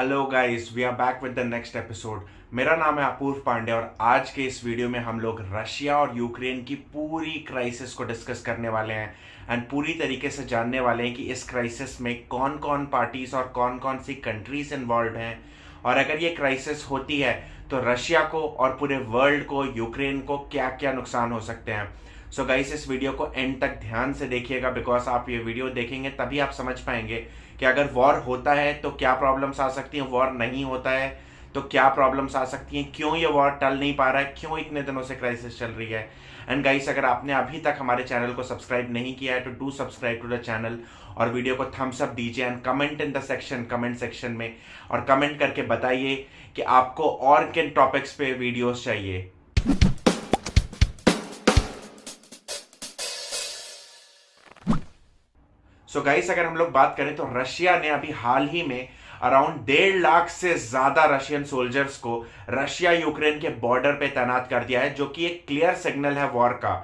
Hello guys, we are back with the next episode. मेरा नाम है अपूर्व पांडे और आज के इस वीडियो में हम लोग रशिया और यूक्रेन की पूरी क्राइसिस को डिस्कस करने वाले हैं एंड पूरी तरीके से जानने वाले हैं कि इस क्राइसिस में कौन कौन पार्टीज और कौन कौन सी कंट्रीज इन्वॉल्व हैं, और अगर ये क्राइसिस होती है तो रशिया को और पूरे वर्ल्ड को, यूक्रेन को क्या क्या नुकसान हो सकते हैं। सो गाइस, इस वीडियो को एंड तक ध्यान से देखिएगा, बिकॉज आप ये वीडियो देखेंगे तभी आप समझ पाएंगे कि अगर वॉर होता है तो क्या प्रॉब्लम्स आ सकती हैं, वॉर नहीं होता है तो क्या प्रॉब्लम्स आ सकती हैं, क्यों ये वॉर टल नहीं पा रहा है, क्यों इतने दिनों से क्राइसिस चल रही है। एंड गाइस, अगर आपने अभी तक हमारे चैनल को सब्सक्राइब नहीं किया है तो do subscribe to the channel और वीडियो को थम्स अप दीजिए and comment in the section, comment section में, और कमेंट करके बताइए कि आपको और किन टॉपिक्स पे वीडियोस चाहिए। सो गाइस, अगर हम लोग बात करें तो रशिया ने अभी हाल ही में अराउंड 1.5 लाख से ज्यादा रशियन सोल्जर्स को रशिया यूक्रेन के बॉर्डर पे तैनात कर दिया है, जो कि एक क्लियर सिग्नल है वॉर का।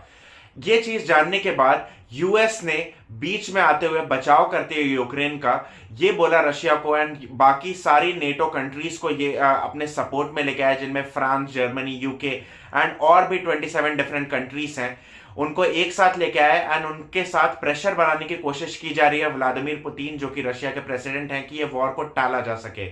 ये चीज जानने के बाद यूएस ने बीच में आते हुए बचाव करते हुए यूक्रेन का ये बोला रशिया को एंड बाकी सारी नेटो कंट्रीज को ये अपने सपोर्ट में लेके आया, जिनमें फ्रांस, जर्मनी, यूके एंड और भी 27 डिफरेंट कंट्रीज हैं। उनको एक साथ लेके आया एंड उनके साथ प्रेशर बनाने की कोशिश की जा रही है व्लादिमीर पुतिन, जो कि रशिया के प्रेसिडेंट हैं, कि ये वॉर को टाला जा सके।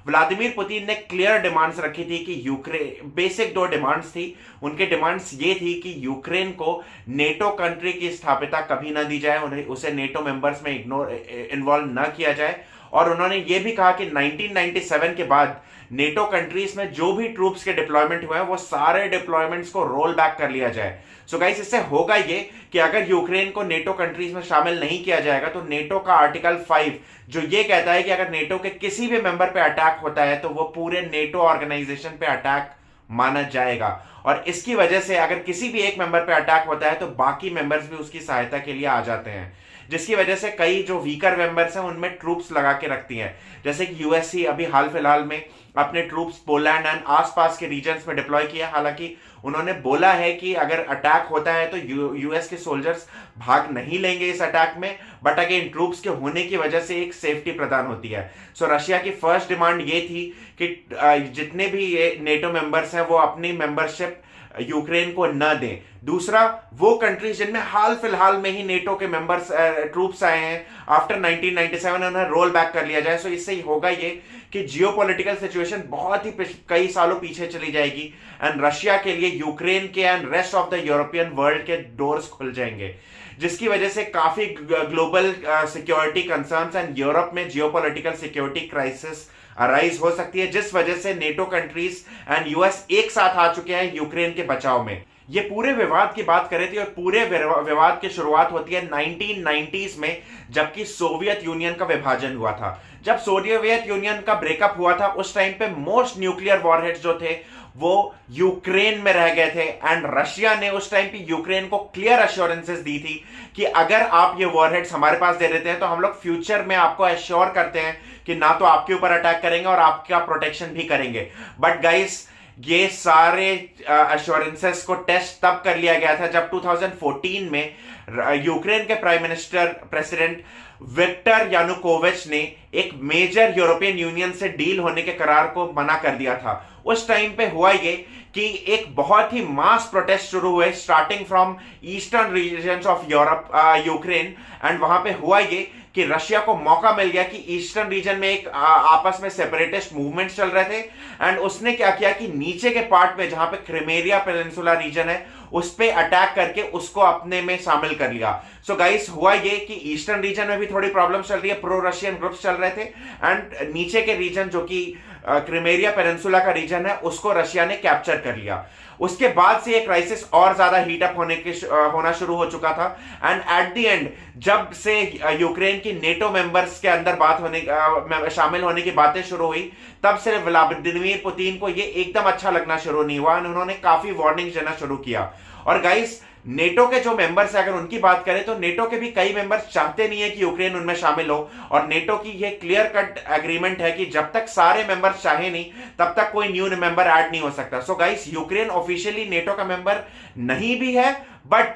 व्लादिमीर पुतिन ने क्लियर डिमांड्स रखी थी कि यूक्रेन, बेसिक 2 डिमांड्स थी उनके। डिमांड्स ये थी कि यूक्रेन को नेटो कंट्री की स्थापिता कभी ना दी जाए, उन्हें उसे नेटो मेंबर्स में इन्वॉल्व ना किया जाए, और उन्होंने ये भी कहा कि 1997 के बाद नेटो कंट्रीज में जो भी ट्रूप्स के डिप्लॉयमेंट हुए हैं वो सारे डिप्लॉयमेंट्स को रोल बैक कर लिया जाए। सो गाइस, इससे होगा ये कि अगर यूक्रेन को नेटो कंट्रीज में शामिल नहीं किया जाएगा तो नेटो का आर्टिकल 5 जो ये कहता है कि अगर नेटो के किसी भी मेंबर पे अटैक होता है तो वो पूरे नेटो ऑर्गेनाइजेशन पे अटैक माना जाएगा, और इसकी वजह से अगर किसी भी एक मेंबर पे अटैक होता है तो बाकी मेंबर्स भी उसकी सहायता के लिए आ जाते हैं, जिसकी वजह से कई जो वीकर मेंबर्स हैं उनमें ट्रूप्स लगा के रखती हैं। जैसे कि यूएससी अभी हाल फिलहाल में अपने ट्रूप्स पोलैंड एंड आसपास के रीजन्स में डिप्लॉय किया। हालांकि उन्होंने बोला है कि अगर अटैक होता है तो यूएस के सोल्जर्स भाग नहीं लेंगे इस अटैक में, बट अगेन ट्रूप्स के होने की वजह से एक सेफ्टी प्रदान होती है। सो रशिया की फर्स्ट डिमांड ये थी कि जितने भी ये नेटो मेंबर्स हैं वो अपनी मेंबरशिप यूक्रेन को न दें। दूसरा, वो कंट्रीज जिनमें हाल फिलहाल में ही नेटो के मेंबर्स ट्रूप्स आए हैं आफ्टर 1997, उन्हें रोल बैक कर लिया जाए। सो इससे होगा ये कि जियोपॉलिटिकल सिचुएशन बहुत ही कई सालों पीछे चली जाएगी एंड रशिया के लिए यूक्रेन के and rest of the European world के डोर्स खुल जाएंगे, जिसकी वजह से काफी global security concerns and Europe में जियोपॉलिटिकल सिक्योरिटी क्राइसिस अराइज हो सकती है, जिस वजह से नेटो कंट्रीज एंड यूएस एक साथ आ चुके हैं यूक्रेन के बचाव में। ये पूरे विवाद की बात करें थी और पूरे विवाद की शुरुआत होती है 1990s में, जबकि सोवियत यूनियन का विभाजन हुआ था। जब सोवियत यूनियन का ब्रेकअप हुआ था उस टाइम पे मोस्ट न्यूक्लियर वॉरहेड्स जो थे वो यूक्रेन में रह गए थे एंड रशिया ने उस टाइम पे यूक्रेन को क्लियर अश्योरेंसेस दी थी कि अगर आप ये वॉरहेड्स हमारे पास दे देते हैं तो हम लोग फ्यूचर में आपको एश्योर करते हैं कि ना तो आपके ऊपर अटैक करेंगे और आपका प्रोटेक्शन भी करेंगे। बट गाइस, ये सारे अश्योरेंसेस को टेस्ट तब कर लिया गया था जब 2014 में यूक्रेन के prime minister president Victor Yanukovych ने एक मेजर यूरोपियन यूनियन से डील होने के करार को मना कर दिया था। उस टाइम पे हुआ ये कि एक बहुत ही मास प्रोटेस्ट शुरू हुए starting from eastern regions of Europe, Ukraine, and वहां पे हुआ ये कि रशिया को मौका मिल गया कि ईस्टर्न रीजन में एक आपस में सेपरेटिस्ट मूवमेंट चल रहे थे एंड उसने क्या किया कि नीचे के पार्ट में जहां पे क्रिमेरिया पेनिनसुला रीजन है उस पे अटैक करके उसको अपने में शामिल कर लिया। सो गाइस, हुआ ये कि ईस्टर्न रीजन में भी थोड़ी प्रॉब्लम चल रही है, प्रो रशियन ग्रुप्स चल रहे थे एंड नीचे के रीजन जो कि क्रिमेरिया पेनिनसुला का रीजन है उसको रशिया ने कैप्चर कर लिया। उसके बाद से ये क्राइसिस और ज्यादा हीटअप होना शुरू हो चुका था एंड एट द एंड जब से यूक्रेन की नेटो मेंबर्स के अंदर शामिल होने की बातें शुरू हुई तब से व्लादिमीर पुतिन को ये एकदम अच्छा लगना शुरू नहीं हुआ, उन्होंने काफी वार्निंग देना शुरू किया। और गाइस, नेटो के जो मेंबर्स है अगर उनकी बात करें तो नेटो के भी कई मेंबर्स चाहते नहीं है कि यूक्रेन उनमें शामिल हो, और नेटो की ये क्लियर कट एग्रीमेंट है कि जब तक सारे मेंबर्स चाहे नहीं तब तक कोई न्यू मेंबर ऐड नहीं हो सकता। So guys, Ukraine officially NATO का मेंबर नहीं भी है, बट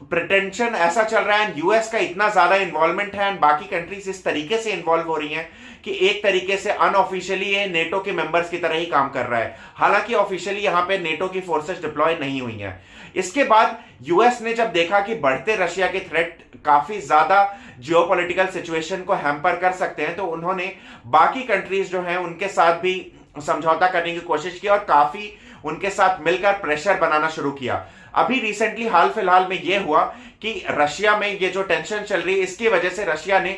प्रिटेंशन ऐसा चल रहा है एंड यूएस का इतना ज्यादा इन्वॉल्वमेंट है एंड बाकी कंट्रीज इस तरीके से इन्वॉल्व हो रही हैं कि एक तरीके से अनऑफिशियली ये नेटो के मेंबर्स की तरह ही काम कर रहा है, हालांकि ऑफिशियली यहां पे नेटो की फोर्सेस डिप्लॉय नहीं हुई हैं। इसके बाद यूएस ने जब देखा कि बढ़ते रशिया के थ्रेट काफी ज्यादा जियोपॉलिटिकल सिचुएशन को हैम्पर कर सकते हैं, तो उन्होंने बाकी कंट्रीज जो हैं उनके साथ भी समझौता करने की कोशिश की और काफी उनके साथ मिलकर प्रेशर बनाना शुरू किया। अभी रिसेंटली हाल फिलहाल में यह हुआ कि रशिया में ये जो टेंशन चल रही है इसकी वजह से रशिया ने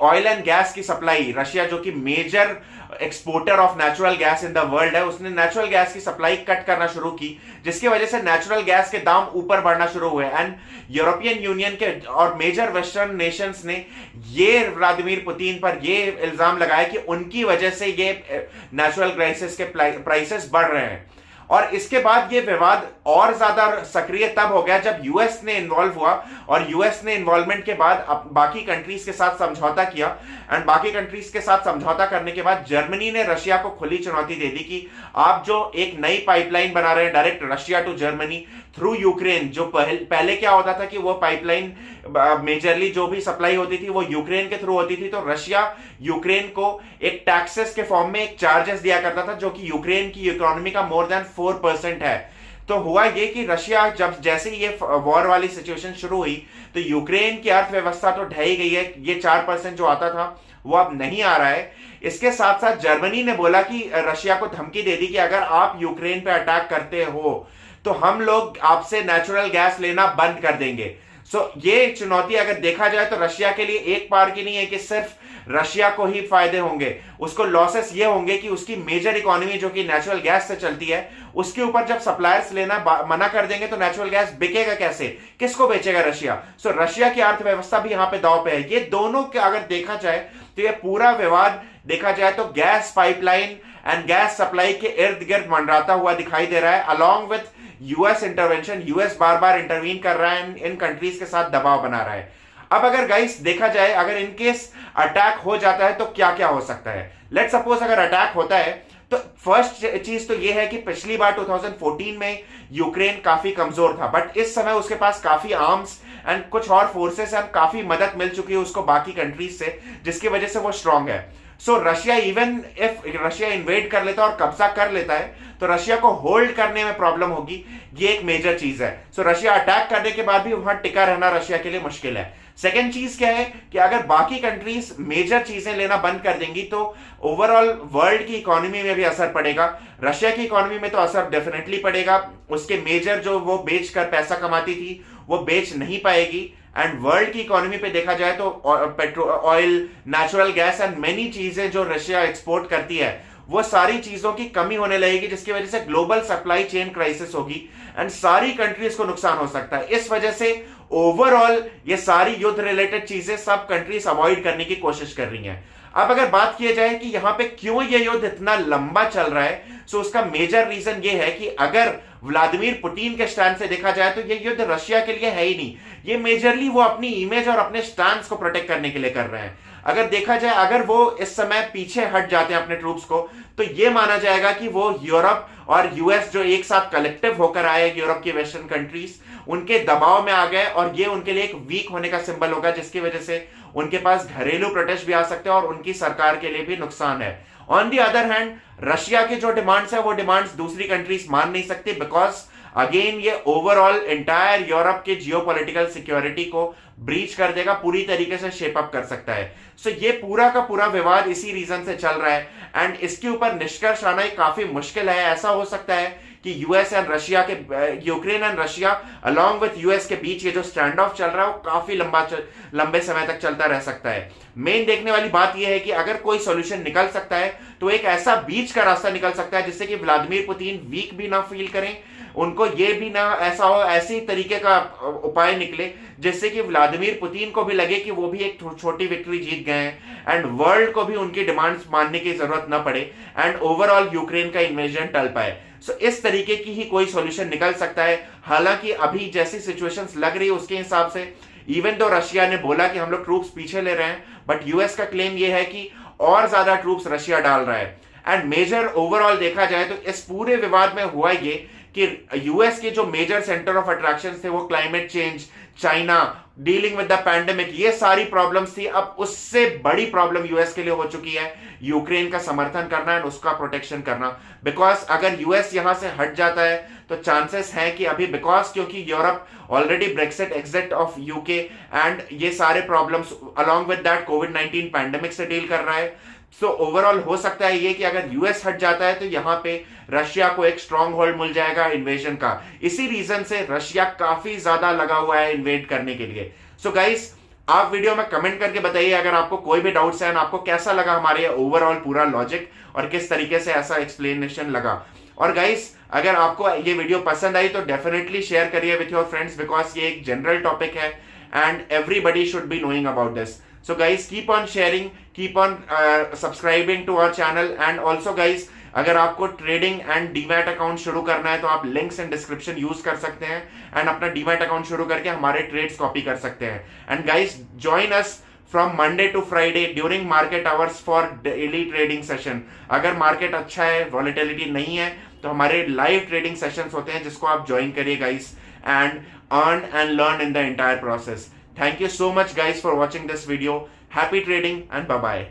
ऑयल एंड गैस की सप्लाई, रशिया जो कि major exporter of natural gas in the world है, उसने नेचुरल गैस की सप्लाई कट करना शुरू की, जिसकी वजह से नेचुरल गैस के दाम ऊपर बढ़ना शुरू हुए एंड यूरोपियन यूनियन के और मेजर वेस्टर्न नेशंस ने ये व्लादिमीर पुतिन पर ये इल्जाम लगाया कि उनकी वजह से ये नेचुरल गैसेस के प्राइसेस बढ़ रहे हैं। और इसके बाद ये विवाद और ज्यादा सक्रिय तब हो गया जब यूएस ने इन्वॉल्व हुआ और यूएस ने इन्वॉल्वमेंट के बाद बाकी कंट्रीज के साथ समझौता किया एंड बाकी कंट्रीज के साथ समझौता करने के बाद जर्मनी ने रशिया को खुली चुनौती दे दी कि आप जो एक नई पाइपलाइन बना रहे हैं direct Russia to Germany through Ukraine, जो पहले क्या होता था कि वो पाइपलाइन मेजरली जो भी सप्लाई होती थी वो यूक्रेन के थ्रू होती थी, तो रशिया यूक्रेन को एक टैक्सेस के फॉर्म में एक चार्जेस दिया करता था जो कि यूक्रेन की इकोनॉमी का मोर देन 4% है। तो हुआ ये कि रशिया जब जैसे ये वॉर वाली सिचुएशन शुरू हुई तो यूक्रेन की अर्थव्यवस्था तो ढह ही गई है, ये 4% जो आता था वो अब नहीं आ रहा है। इसके साथ साथ जर्मनी ने बोला कि रशिया को धमकी दे दी कि अगर आप यूक्रेन पे अटैक करते हो तो हम लोग आपसे नेचुरल गैस लेना बंद कर देंगे। ये चुनौती अगर देखा जाए तो रशिया के लिए एक बार की नहीं है कि सिर्फ रशिया को ही फायदे होंगे, उसको लॉसेस ये होंगे कि उसकी मेजर इकोनॉमी जो कि नेचुरल गैस से चलती है उसके ऊपर जब सप्लायर्स लेना मना कर देंगे तो नेचुरल गैस बिकेगा कैसे, किसको बेचेगा रशिया। रशिया की अर्थव्यवस्था भी यहां पे दांव पे है। ये दोनों के अगर देखा जाए तो ये पूरा विवाद देखा जाए तो gas pipeline and gas supply के इर्द गिर्द मंडराता हुआ दिखाई दे रहा है, along with US intervention. US bar bar intervene कर रहा है, इन कंट्रीज के साथ दबाव बना रहा है। अब अगर गाइस देखा जाए अगर इनकेस अटैक हो जाता है तो क्या क्या हो सकता है। लेट्स सपोज अगर अटैक होता है तो फर्स्ट चीज तो यह है कि पिछली बार 2014 में यूक्रेन काफी कमजोर था, बट इस समय उसके पास काफी आर्म्स एंड कुछ और फोर्सेस एंड काफी मदद मिल चुकी है उसको बाकी कंट्रीज से, जिसकी वजह से वो स्ट्रांग है। Russia even if Russia invade कर लेता है और कब्जा कर लेता है तो रशिया को होल्ड करने में प्रॉब्लम होगी, ये एक मेजर चीज है। रशिया अटैक करने के बाद भी वहां टिका रहना रशिया के लिए मुश्किल है। सेकेंड चीज क्या है कि अगर बाकी कंट्रीज मेजर चीजें लेना बंद कर देंगी तो ओवरऑल वर्ल्ड की इकोनॉमी में भी असर पड़ेगा। रशिया की इकोनॉमी में तो असर डेफिनेटली पड़ेगा, उसके मेजर जो वो बेचकर पैसा कमाती थी वो बेच नहीं पाएगी एंड वर्ल्ड की इकोनॉमी पे देखा जाए तो petrol, oil, natural gas and many चीजें जो रशिया एक्सपोर्ट करती है वो सारी चीजों की कमी होने लगेगी, जिसकी वजह से ग्लोबल सप्लाई चेन क्राइसिस होगी एंड सारी कंट्रीज को नुकसान हो सकता है। इस वजह से ओवरऑल ये सारी युद्ध रिलेटेड चीजें सब कंट्रीज अवॉइड करने की कोशिश कर रही हैं। अब अगर बात की जाए कि यहां पे क्यों ये युद्ध इतना लंबा चल रहा है, सो उसका मेजर रीजन ये है कि अगर व्लादिमीर पुतिन के स्टैंड से देखा जाए तो ये युद्ध रशिया के लिए है ही नहीं, ये मेजरली वो अपनी इमेज और अपने स्टैंड को प्रोटेक्ट करने के लिए कर रहे हैं। अगर देखा जाए अगर वो इस समय पीछे हट जाते हैं अपने ट्रूप्स को तो ये माना जाएगा कि वो यूरोप और यूएस जो एक साथ कलेक्टिव होकर आए, यूरोप की वेस्टर्न कंट्रीज उनके दबाव में आ गए और ये उनके लिए एक वीक होने का सिंबल होगा, जिसकी वजह से उनके पास घरेलू प्रोटेस्ट भी आ सकते हैं और उनकी सरकार के लिए भी नुकसान है। On the other hand Russia के जो डिमांड्स है वो डिमांड्स दूसरी कंट्रीज मान नहीं सकती, बिकॉज अगेन ये ओवरऑल एंटायर यूरोप के जियोपॉलिटिकल सिक्योरिटी को ब्रीच कर देगा, पूरी तरीके से शेप अप कर सकता है। ये पूरा का पूरा विवाद इसी रीजन से चल रहा है एंड इसके ऊपर निष्कर्ष आना काफी मुश्किल है। ऐसा हो सकता है कि यूएस एंड रशिया के Ukraine and Russia along with US के बीच ये जो स्टैंड ऑफ चल रहा है वो काफी लंबे समय तक चलता रह सकता है। मेन देखने वाली बात यह है कि अगर कोई सॉल्यूशन निकल सकता है तो एक ऐसा बीच का रास्ता निकल सकता है जिससे कि व्लादिमीर पुतिन वीक भी ना फील करें, उनको ये भी ना ऐसा हो, ऐसी तरीके का उपाय निकले जिससे कि व्लादिमीर पुतिन को भी लगे कि वो भी एक छोटी विक्ट्री जीत गए हैं एंड वर्ल्ड को भी उनकी डिमांड्स मानने की जरूरत ना पड़े एंड ओवरऑल यूक्रेन का इन्वेजन टल पाए। इस तरीके की ही कोई सॉल्यूशन निकल सकता है। हालांकि अभी जैसी सिचुएशंस लग रही है उसके हिसाब से इवन तो रशिया ने बोला कि हम लोग ट्रूप्स पीछे ले रहे हैं, बट यूएस का क्लेम ये है कि और ज्यादा ट्रूप्स रशिया डाल रहा है एंड मेजर ओवरऑल देखा जाए तो इस पूरे विवाद में हुआ ये कि यूएस के जो मेजर सेंटर ऑफ अट्रैक्शन थे वो climate change, China, dealing with the pandemic, ये सारी प्रॉब्लम्स थी। अब उससे बड़ी प्रॉब्लम यूएस के लिए हो चुकी है यूक्रेन का समर्थन करना एंड उसका प्रोटेक्शन करना। बिकॉज अगर यूएस यहां से हट जाता है तो चांसेस है कि अभी, बिकॉज क्योंकि Europe already Brexit, exit of UK and ये सारे problems along with that covid pandemic से डील कर रहा है। सो ओवरऑल हो सकता है ये कि अगर यूएस हट जाता है तो यहां पे रशिया को एक स्ट्रॉन्ग होल्ड मिल जाएगा इन्वेजन का। इसी रीजन से रशिया काफी ज्यादा लगा हुआ है इन्वेड करने के लिए। सो गाइस, आप वीडियो में कमेंट करके बताइए अगर आपको कोई भी डाउट्स है, आपको कैसा लगा हमारे ओवरऑल पूरा लॉजिक और किस तरीके से ऐसा एक्सप्लेनेशन लगा। और गाइस, अगर आपको ये वीडियो पसंद आई तो डेफिनेटली शेयर करिए विथ योर फ्रेंड्स, बिकॉज ये एक जनरल टॉपिक है and everybody should be knowing about this. So guys, keep on sharing, keep on subscribing to our channel, and also guys, अगर आपको ट्रेडिंग एंड डीमैट अकाउंट शुरू करना है तो आप लिंक्स इन डिस्क्रिप्शन यूज कर सकते हैं एंड अपना डीमैट अकाउंट शुरू करके हमारे ट्रेड्स कॉपी कर सकते हैं। And guys, join us from Monday to Friday during market hours for daily trading session. अगर मार्केट अच्छा है, वॉलेटिलिटी नहीं है, तो हमारे लाइव ट्रेडिंग सेशंस होते हैं जिसको आप ज्वाइन करिए guys, and earn and learn in the entire process. Thank you so much guys for watching this video. Happy trading and bye bye.